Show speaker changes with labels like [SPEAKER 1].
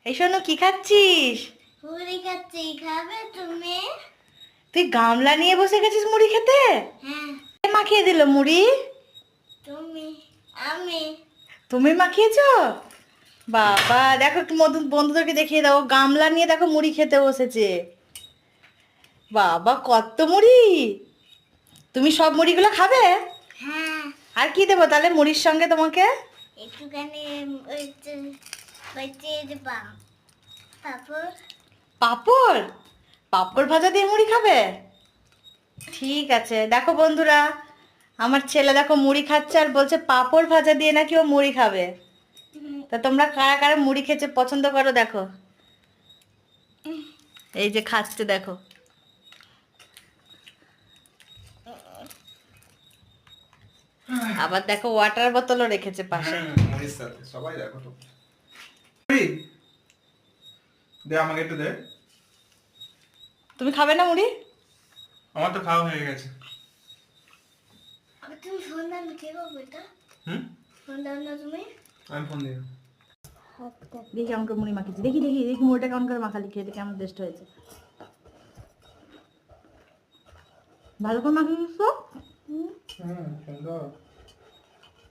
[SPEAKER 1] এই শোনো, কি খাচ্ছিস?
[SPEAKER 2] মুড়ি খাচ্ছি, খাবে তুমি?
[SPEAKER 1] তুই গামলা নিয়ে বসে গেছিস মুড়ি খেতে?
[SPEAKER 2] হ্যাঁ।
[SPEAKER 1] কে মাখিয়ে দিল মুড়ি?
[SPEAKER 2] তুমি। আমি।
[SPEAKER 1] তুমি মাখিয়েছো? বাবা, দেখো একটু বন্ধুদেরকে দেখিয়ে দাও, ও গামলা নিয়ে দেখো মুড়ি খেতে বসেছে। বাবা, কত মুড়ি! তুমি সব মুড়িগুলো খাবে?
[SPEAKER 2] হ্যাঁ।
[SPEAKER 1] আর কি দেবো তাহলে মুড়ির সঙ্গে তোমাকে?
[SPEAKER 2] একটুখানি বাঁচিয়ে দেবা। তারপর
[SPEAKER 1] পাঁপড়? পাঁপড় ভাজা দিয়ে মুড়ি খাবে? ঠিক আছে, দেখো বন্ধুরা, আমার ছেলে দেখো মুড়ি খাচ্ছে আর বলছে পাঁপড় ভাজা দিয়ে নাকি ও মুড়ি খাবে। তা তোমরা কারা কারা মুড়ি খেতে পছন্দ করো দেখো। এই যে খাচ্ছে দেখো। আবার দেখো ওয়াটার বোতলও রেখেছে পাশে।
[SPEAKER 3] মুড়ির সাথে সবাই দেখো তো। দে আমাকে একটু দে।
[SPEAKER 1] তুমি খাবে না মুড়ি?
[SPEAKER 3] আমার তো খাওয়া হয়ে গেছে।
[SPEAKER 2] তুমি ফোন দাও না, কে করবো এটা? ফোন দাও না তুমি।
[SPEAKER 3] আমি ফোন দিই।
[SPEAKER 1] দেখি কেমন করে মুড়ি মাখিয়েছি, দেখি দেখি দেখি মুড়িটা কেমন করে মাখালি, খেতে কেমন টেস্ট হয়েছে। ভালো করে মাখিয়ে দিচ্ছ?
[SPEAKER 3] সুন্দর।